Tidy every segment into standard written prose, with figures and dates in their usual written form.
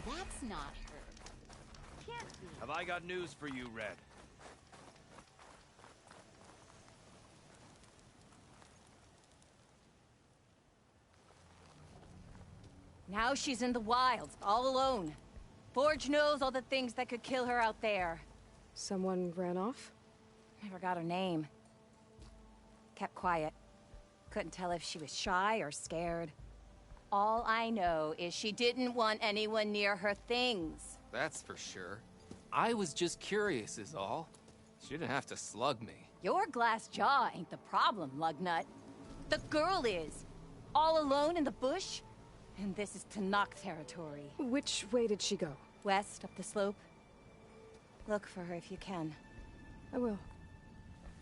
That's not her. Can't be. Have I got news for you, Red? Now she's in the wilds, all alone. Forge knows all the things that could kill her out there. Someone ran off? Never got her name. Kept quiet. Couldn't tell if she was shy or scared. All I know is she didn't want anyone near her things. That's for sure. I was just curious is all. She didn't have to slug me. Your glass jaw ain't the problem, Lugnut. The girl is. All alone in the bush. And this is Tenakth territory. Which way did she go? West, up the slope. Look for her if you can. I will.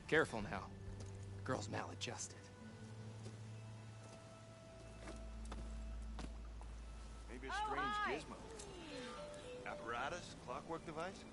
Careful now. Girl's maladjusted. Maybe a strange gizmo. Apparatus? Clockwork device?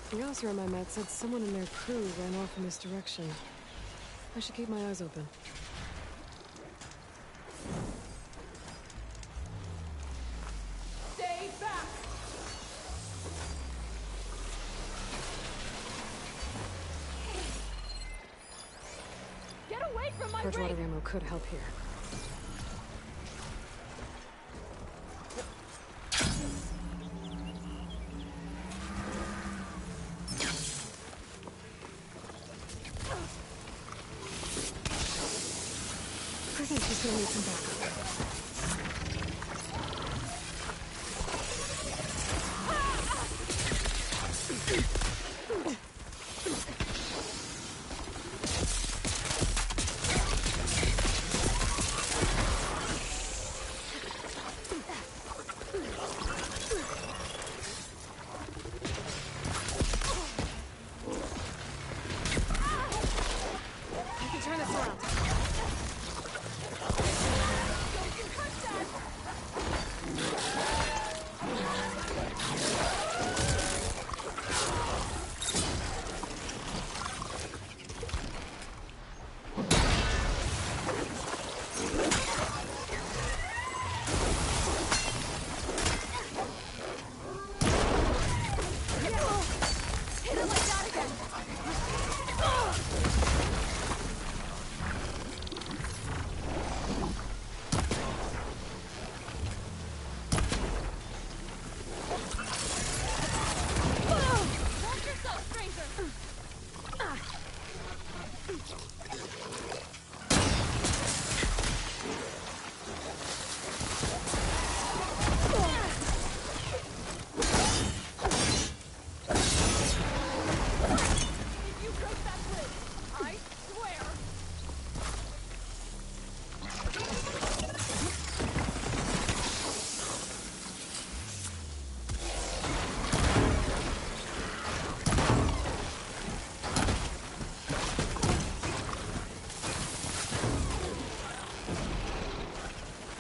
The officer on my mat said someone in their crew ran off in this direction. I should keep my eyes open. Stay back! Get away from my Bridgewater ring! ammo could help here. I think she's gonna need some backup. I can turn this around. Hit him like that again! Hold yourself, stranger! If you break that bridge, I swear!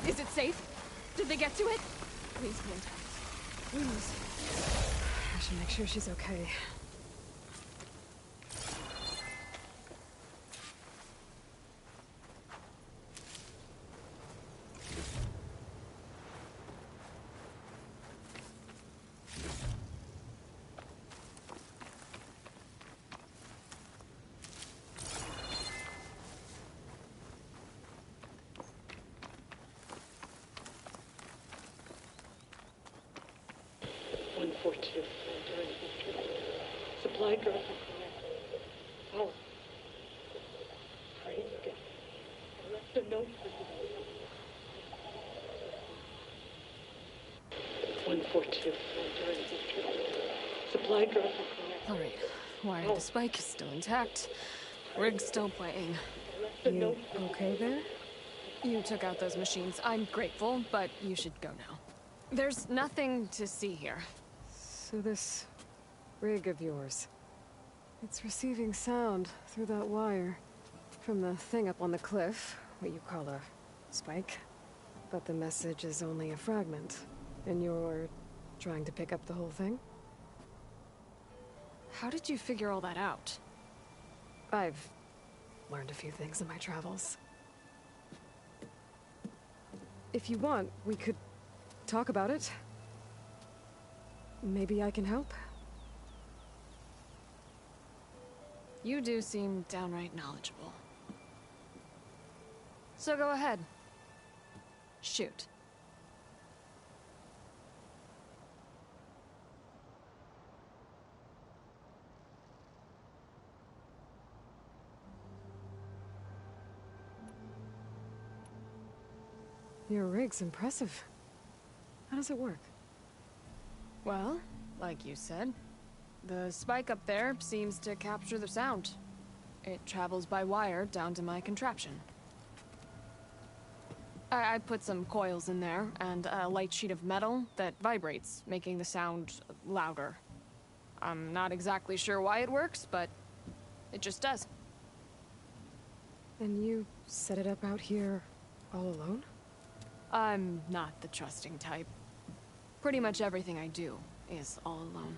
Is it safe? Did they get to it? Please be intact. Please. I should make sure she's okay. Supply drop follow. Hurry, get. Left a note for you. 142. Supply drop. Alright, wire to the spike is still intact. Rig's still playing. Left a You note for okay there? You took out those machines. I'm grateful, but you should go now. There's nothing to see here. So this rig of yours, it's receiving sound through that wire from the thing up on the cliff, what you call a spike. But the message is only a fragment, and you're trying to pick up the whole thing? How did you figure all that out? I've learned a few things in my travels. If you want, we could talk about it. Maybe I can help? You do seem downright knowledgeable. So go ahead. Shoot. Your rig's impressive. How does it work? Well, like you said, the spike up there seems to capture the sound. It travels by wire down to my contraption. I put some coils in there and a light sheet of metal that vibrates, making the sound louder. I'm not exactly sure why it works, but it just does. And you set it up out here all alone? I'm not the trusting type. Pretty much everything I do is all alone.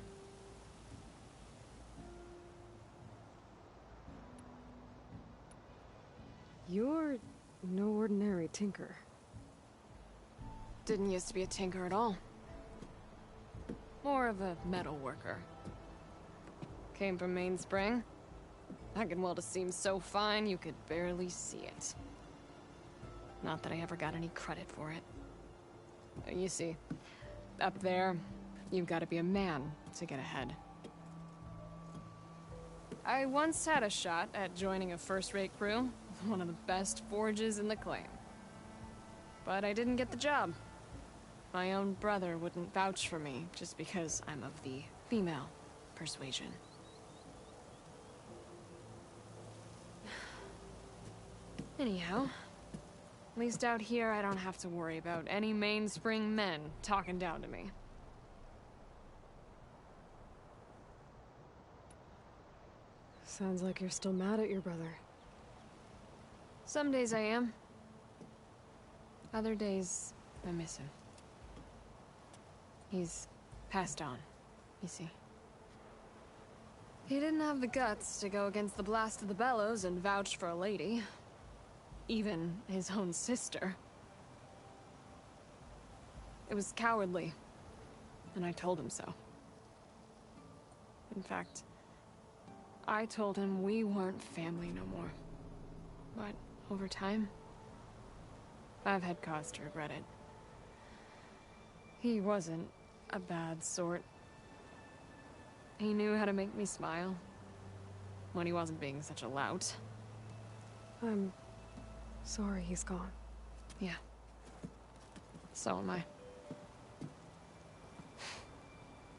You're no ordinary tinker. Didn't used to be a tinker at all. More of a metal worker. Came from Mainspring. I can weld a seam so fine you could barely see it. Not that I ever got any credit for it. You see, up there, you've got to be a man to get ahead. I once had a shot at joining a first-rate crew with one of the best forges in the claim. But I didn't get the job. My own brother wouldn't vouch for me just because I'm of the female persuasion. Anyhow, at least out here I don't have to worry about any Mainspring men talking down to me. Sounds like you're still mad at your brother. Some days I am. Other days, I miss him. He's passed on, you see. He didn't have the guts to go against the blast of the bellows and vouch for a lady. Even his own sister. It was cowardly, and I told him so. In fact, I told him we weren't family no more. But over time, I've had cause to regret it. He wasn't a bad sort. He knew how to make me smile when he wasn't being such a lout. I'm sorry he's gone. Yeah. So am I.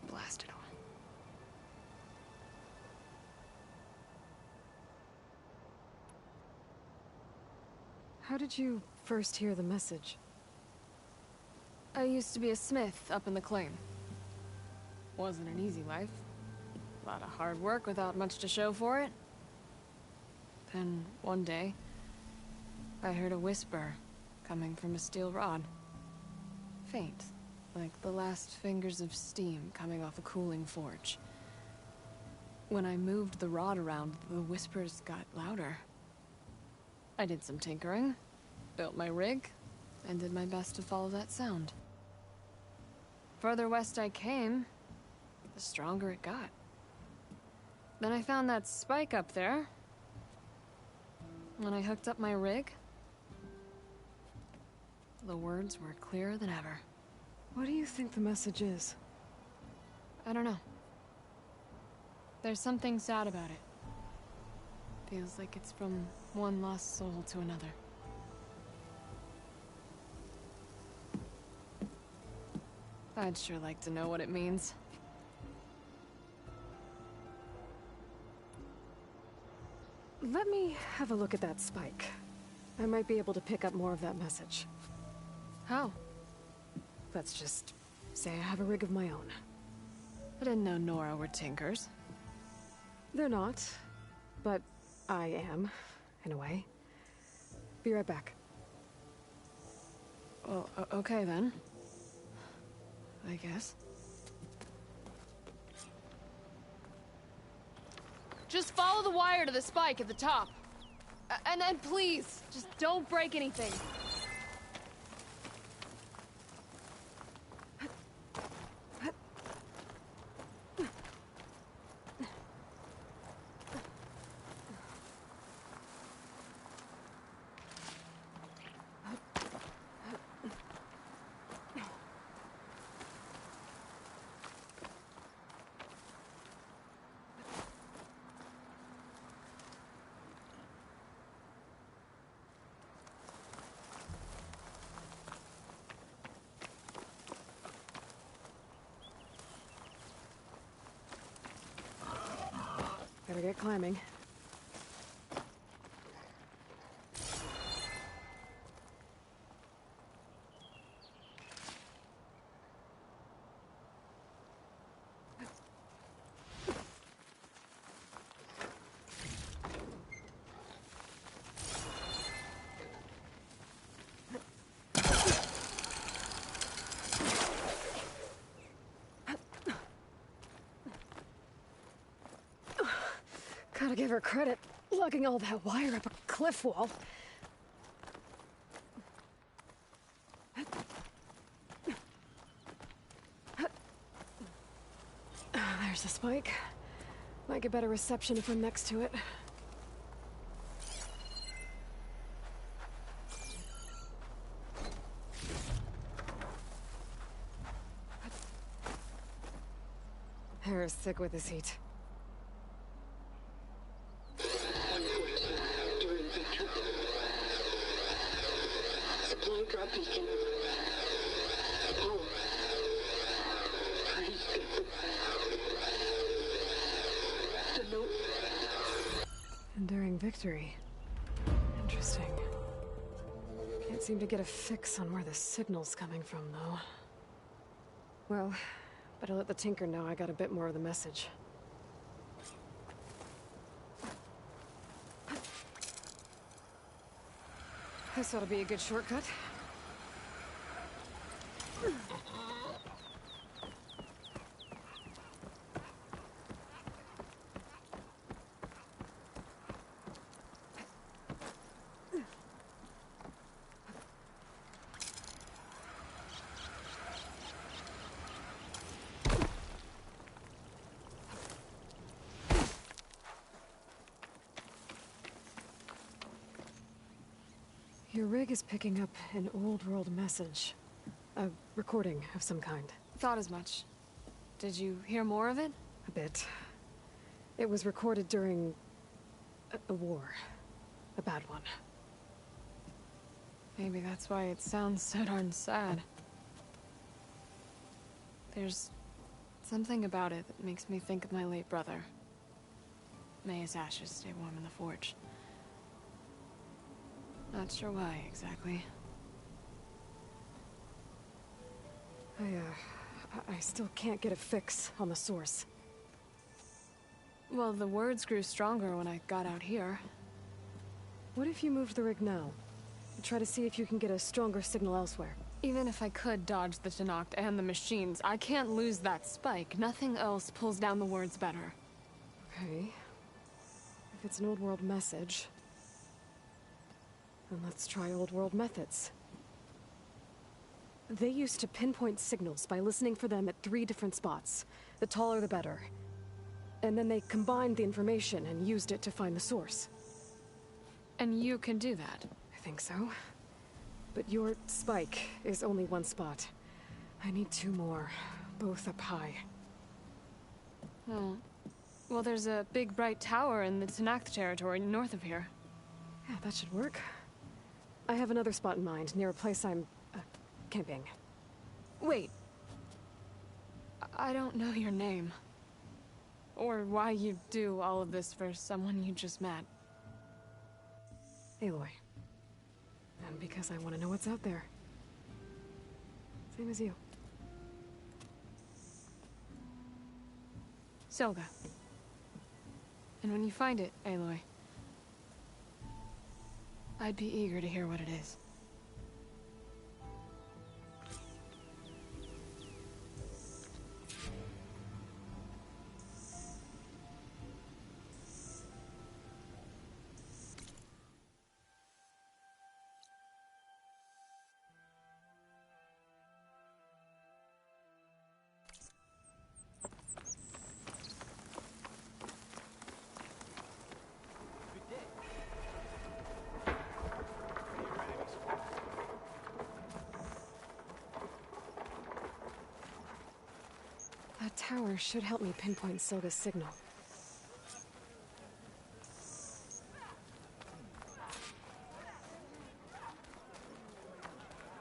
Blast it all. How did you first hear the message? I used to be a smith up in the claim. Wasn't an easy life. A lot of hard work without much to show for it. Then, one day, I heard a whisper coming from a steel rod. Faint, like the last fingers of steam coming off a cooling forge. When I moved the rod around, the whispers got louder. I did some tinkering, built my rig, and did my best to follow that sound. Further west I came, the stronger it got. Then I found that spike up there. When I hooked up my rig, the words were clearer than ever. What do you think the message is? I don't know. There's something sad about it. Feels like it's from one lost soul to another. I'd sure like to know what it means. Let me have a look at that spike. I might be able to pick up more of that message. How? Let's just say I have a rig of my own. I didn't know Nora were tinkers. They're not, but I am, in a way. Be right back. Well, okay then. I guess. Just follow the wire to the spike at the top. And then please, just don't break anything. Better get climbing. Gotta give her credit, lugging all that wire up a cliff wall. There's the spike. Might get better reception if I'm next to it. Hera's sick with this heat. Supply drop beacon. Power. Please get the note. Enduring victory. Interesting. Can't seem to get a fix on where the signal's coming from, though. Well, better let the Tinker know I got a bit more of the message. This ought to be a good shortcut. Your rig is picking up an old world message. A recording of some kind. Thought as much. Did you hear more of it? A bit. It was recorded during a war. A bad one. Maybe that's why it sounds so darn sad. There's something about it that makes me think of my late brother. May his ashes stay warm in the forge. Not sure why, exactly. I still can't get a fix on the source. Well, the words grew stronger when I got out here. What if you moved the rig now? Try to see if you can get a stronger signal elsewhere. Even if I could dodge the Tenakth and the machines, I can't lose that spike. Nothing else pulls down the words better. Okay. If it's an old world message, then let's try old world methods. They used to pinpoint signals by listening for them at 3 different spots. The taller the better. And then they combined the information and used it to find the source. And you can do that? I think so. But your spike is only 1 spot. I need 2 more, both up high. Oh. Well, there's a big bright tower in the Tenakth territory north of here. Yeah, that should work. I have another spot in mind, near a place I'm, camping. Wait. I don't know your name. Or why you do all of this for someone you just met. Aloy. And because I want to know what's out there. Same as you. Silga. And when you find it, Aloy, I'd be eager to hear what it is. That tower should help me pinpoint Silga's signal.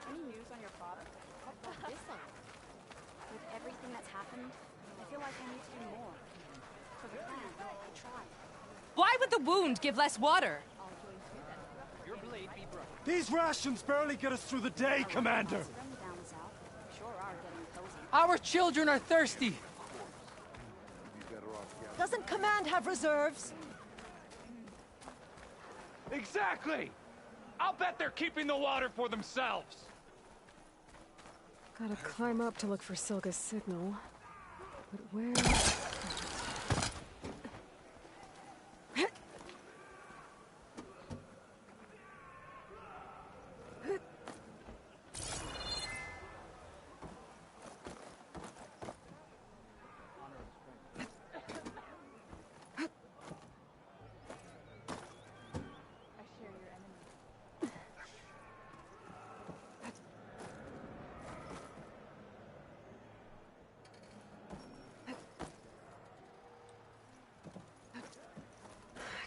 Any news on your father? What about this one? With everything that's happened, I feel like I need to do more. For the clan, I tried. Why would the wound give less water? These rations barely get us through the day, Commander! Down south sure are getting cozy. Our children are thirsty. Doesn't Command have reserves? Exactly! I'll bet they're keeping the water for themselves! Gotta climb up to look for Silga's signal. But where...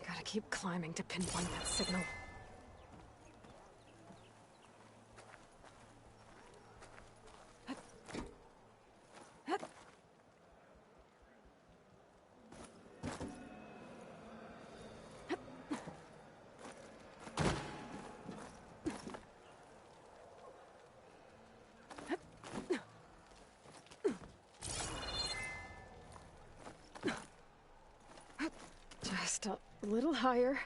Gotta keep climbing to pinpoint that signal. Just a little higher.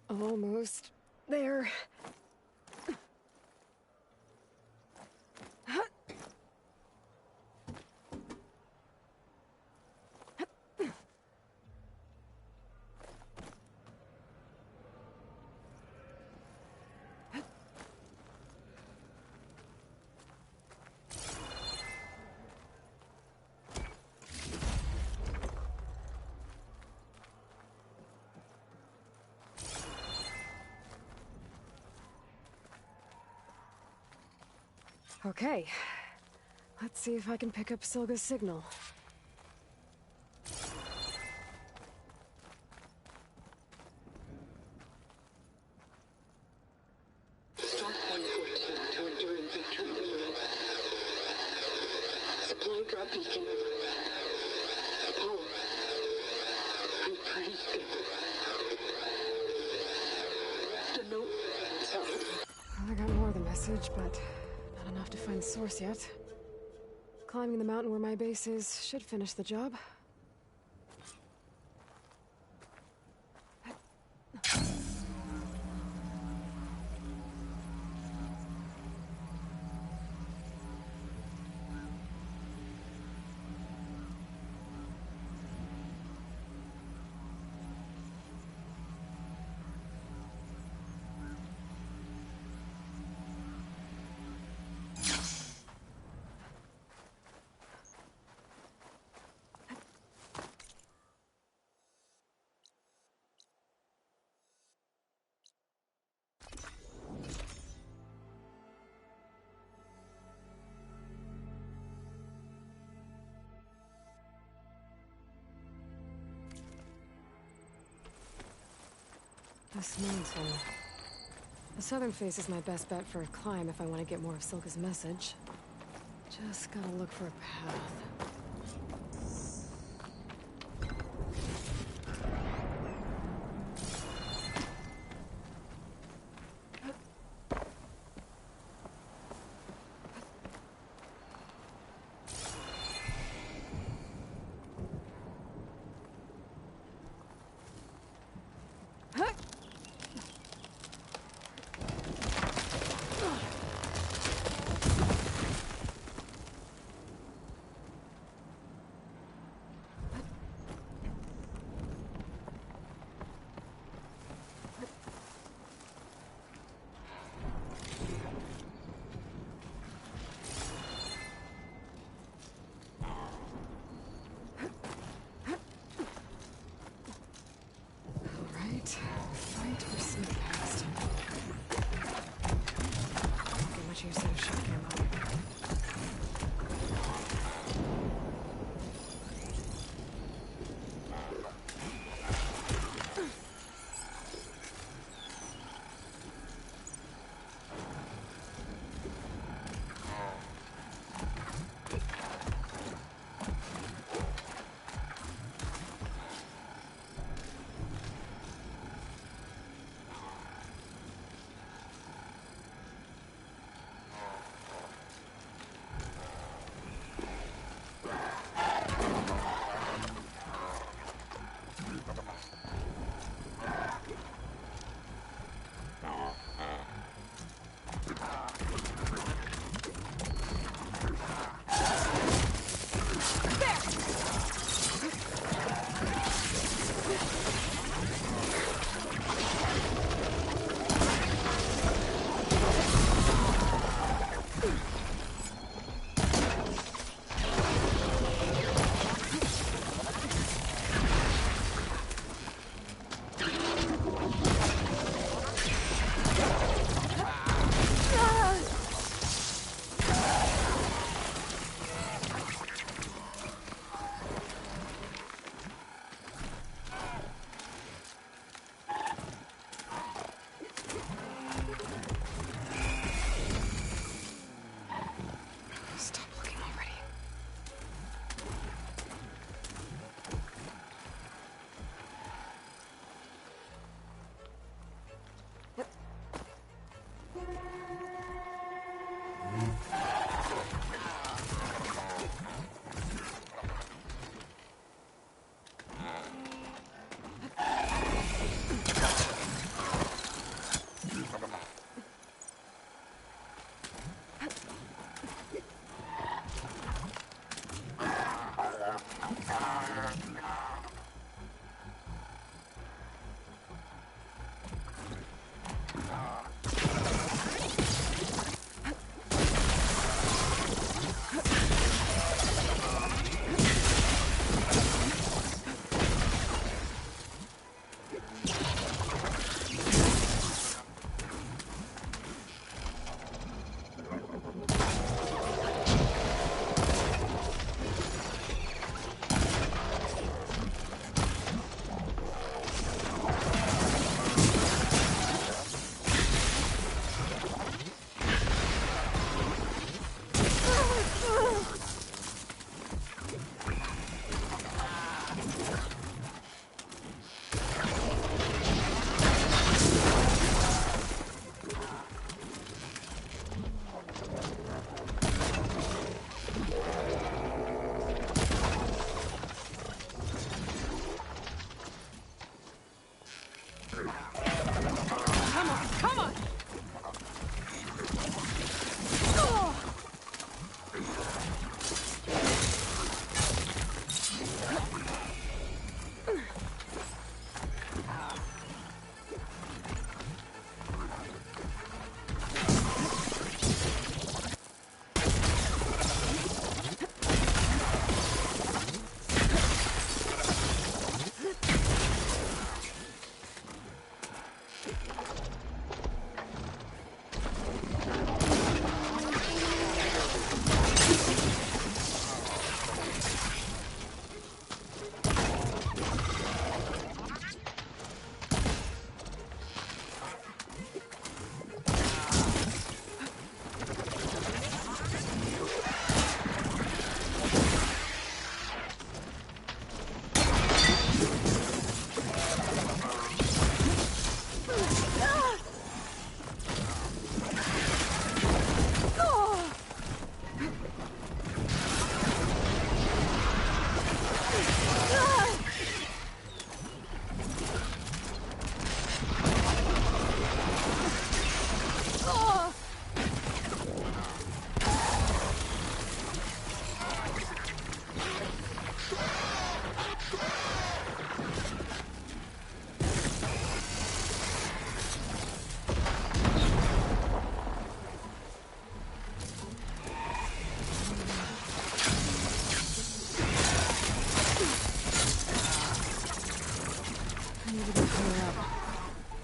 Almost there. Okay. Let's see if I can pick up Silga's signal. Start 114 to enduring victory imminent. Supply drop beacon. Apollo. I praised him. The note. Well, I got more of the message, but not enough to find the source yet. Climbing the mountain where my base is should finish the job. this mountain. The southern face is my best bet for a climb if I want to get more of Silka's message. Just gotta look for a path.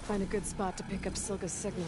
Find a good spot to pick up Silga's signal.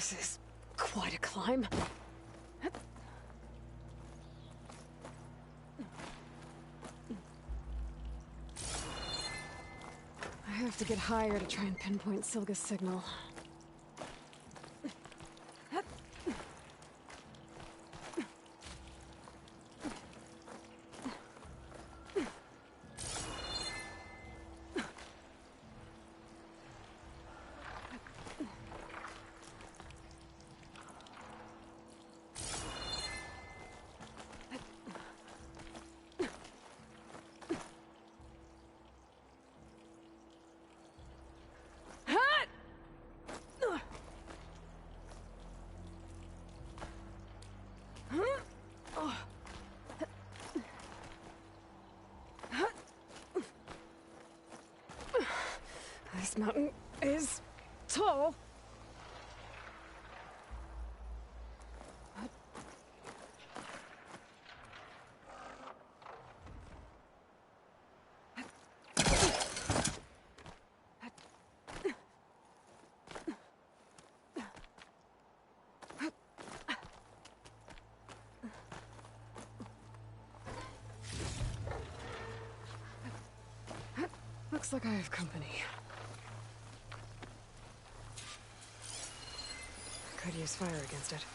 This is quite a climb. I have to get higher to try and pinpoint Silga's signal. This mountain is tall. Looks like I have company. Could use fire against it.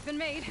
Been made.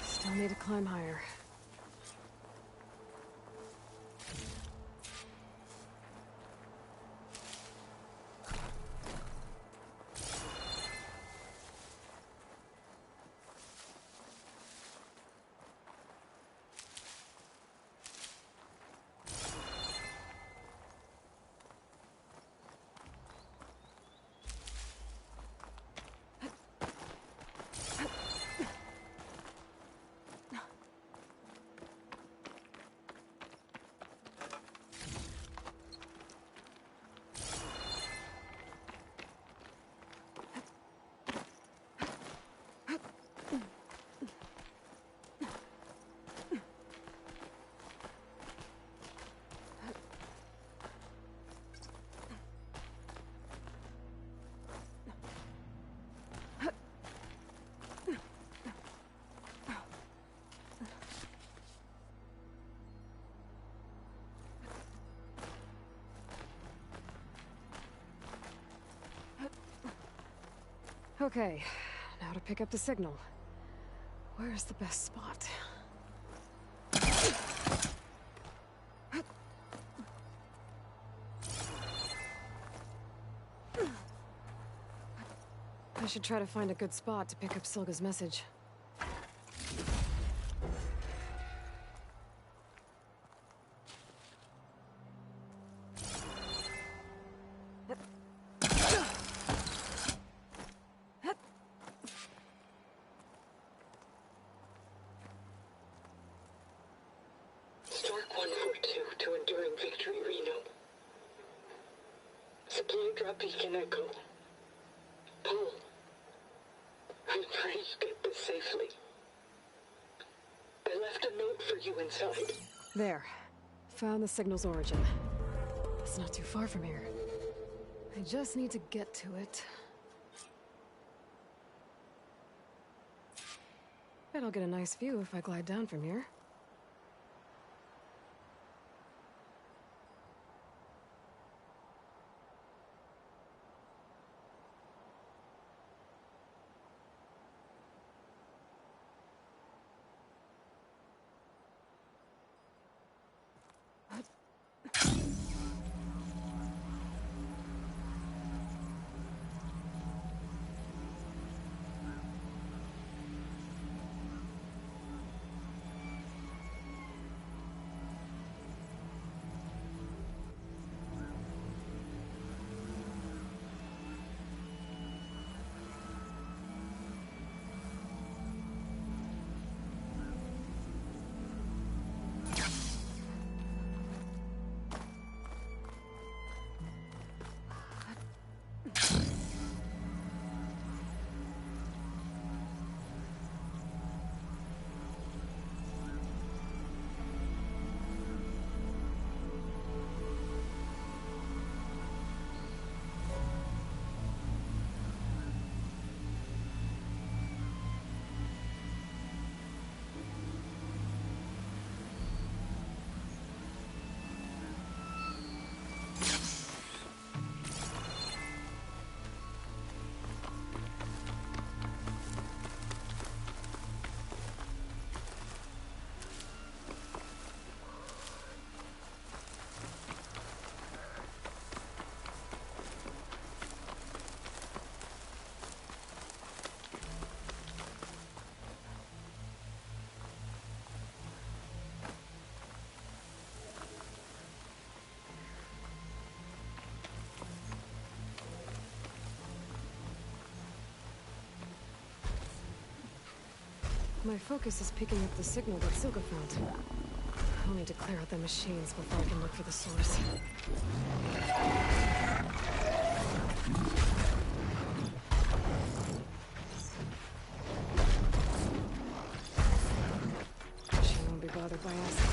Still need to climb higher. Okay, now to pick up the signal. Where's the best spot? I should try to find a good spot to pick up Silga's message. Beacon Echo. Paul, I'm trying to get this safely. I left a note for you inside. There. Found the signal's origin. It's not too far from here. I just need to get to it. Bet I'll get a nice view if I glide down from here. My focus is picking up the signal that Silka found. I'll need to clear out the machines before I can look for the source. She won't be bothered by acid.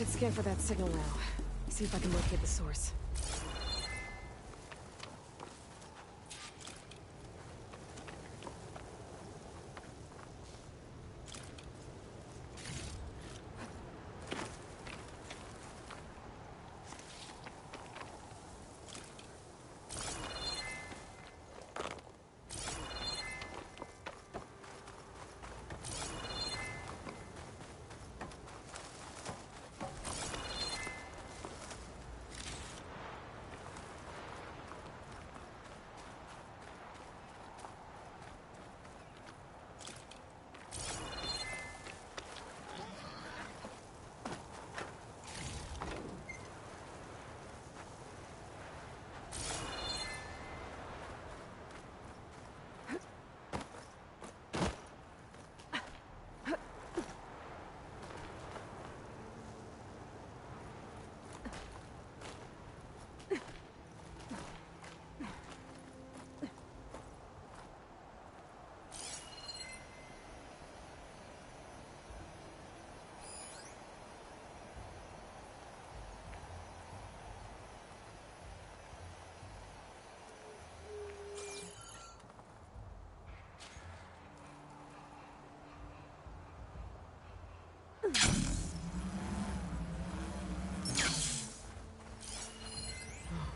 should scan for that signal now. See if I can locate the source.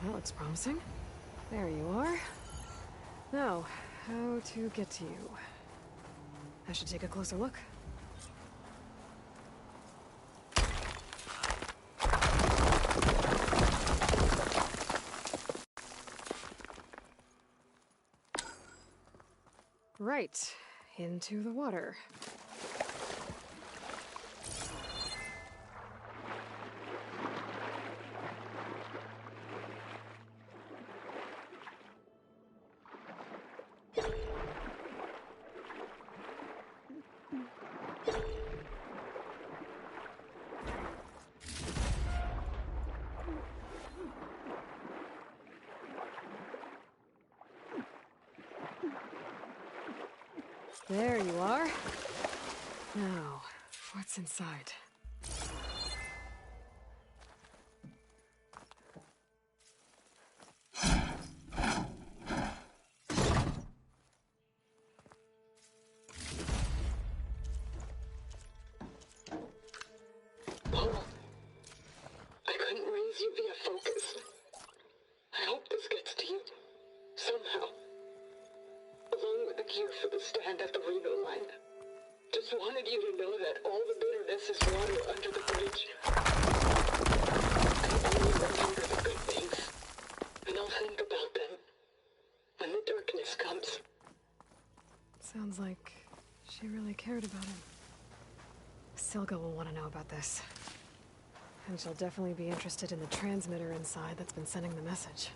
That looks promising. There you are. Now, how to get to you? I should take a closer look. Right, into the water. There you are. Now, what's inside? Paul, I couldn't raise you via focus. I hope this gets to you. Somehow. Along with the cure for the stand at the Reno line. Just wanted you to know that all the bitterness is water under the bridge. I only remember the good things. And I'll think about them when the darkness comes. Sounds like she really cared about him. Silga will want to know about this. And she'll definitely be interested in the transmitter inside that's been sending the message.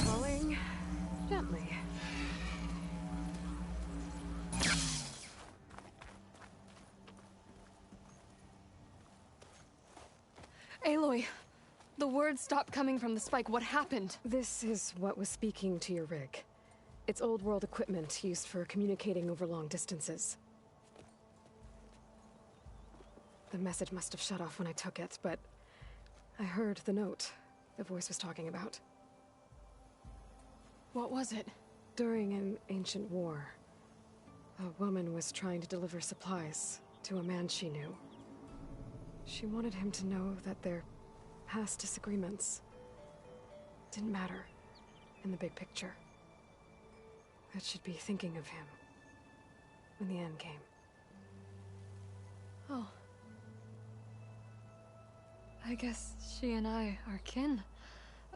Falling gently. Aloy, the words stopped coming from the spike. What happened? This is what was speaking to your rig. It's old world equipment used for communicating over long distances. The message must have shut off when I took it, but I heard the note the voice was talking about. What was it? During an ancient war, a woman was trying to deliver supplies to a man she knew. She wanted him to know that their past disagreements didn't matter in the big picture. That she'd be thinking of him when the end came. Oh. I guess she and I are kin.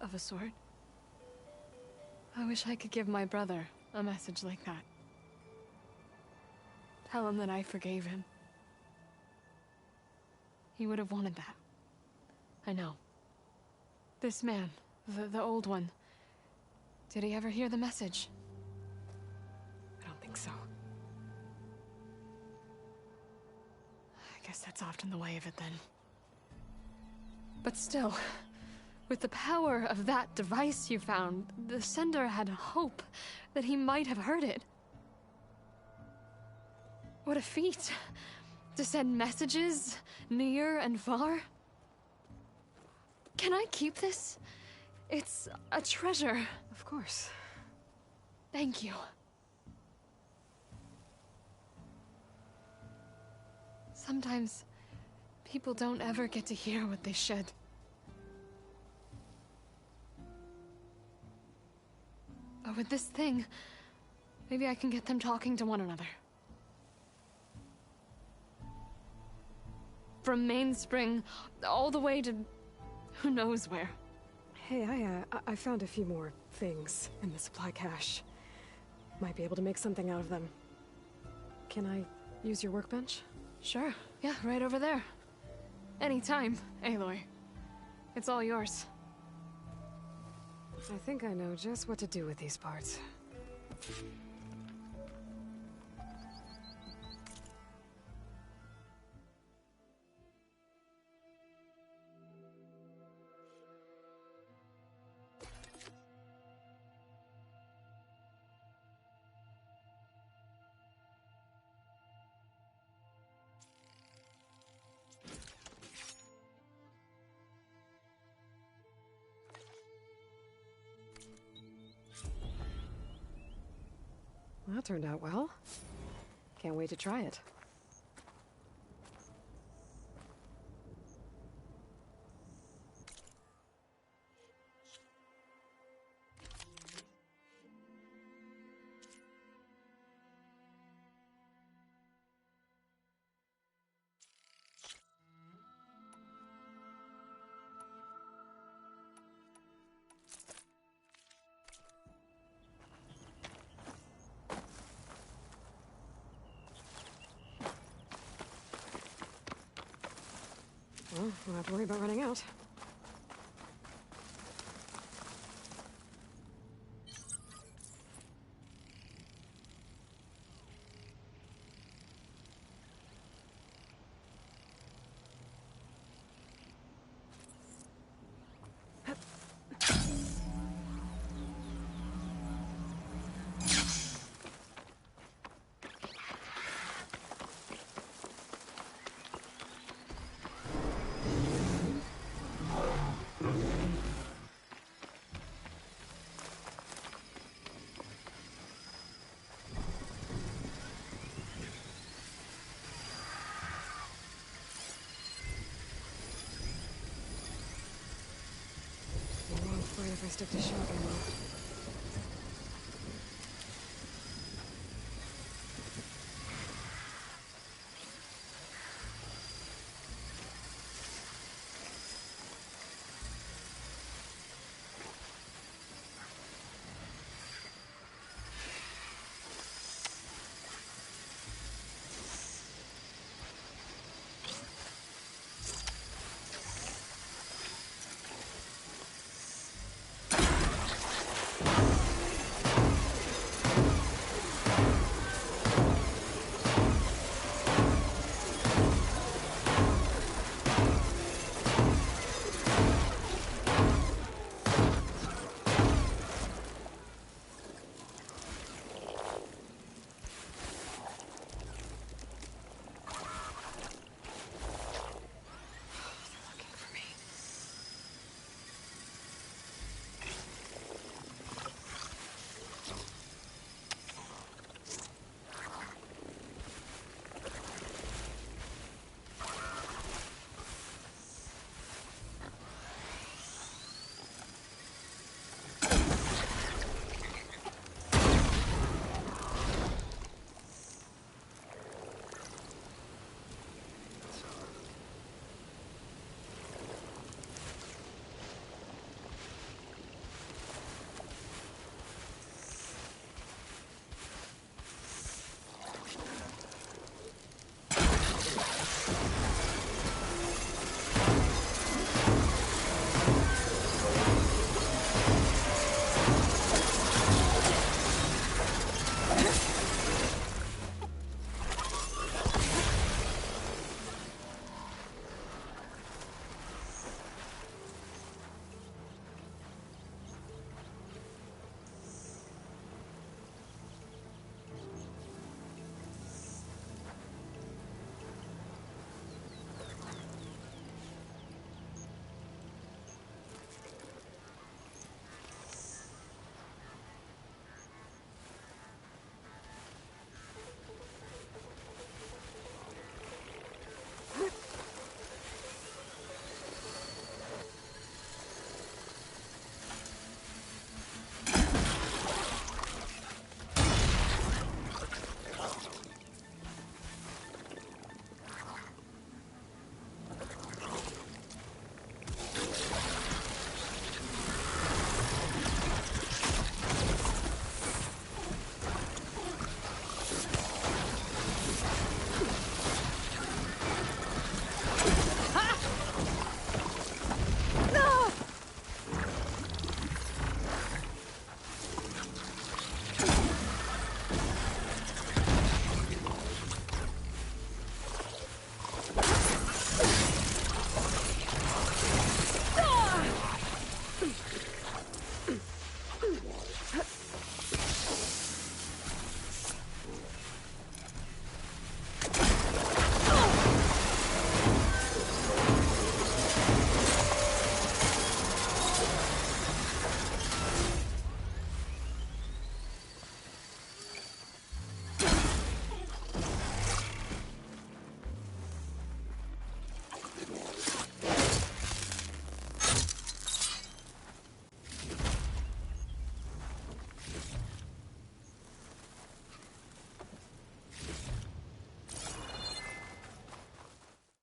of a sort. I wish I could give my brother a message like that. Tell him that I forgave him. He would have wanted that. I know. This man, the old one, did he ever hear the message? I don't think so. I guess that's often the way of it then. But still, with the power of that device you found, the sender had hope that he might have heard it. What a feat! To send messages near and far. Can I keep this? It's a treasure. Of course. Thank you. Sometimes people don't ever get to hear what they should. But with this thing, maybe I can get them talking to one another. From Mainspring, all the way to who knows where. Hey, I found a few more things in the supply cache. Might be able to make something out of them. Can I use your workbench? Sure. Yeah, right over there. Anytime, Aloy. It's all yours. I think I know just what to do with these parts. That turned out well. Can't wait to try it. Well, we'll have to worry about running out. If I stick to shotgun mode.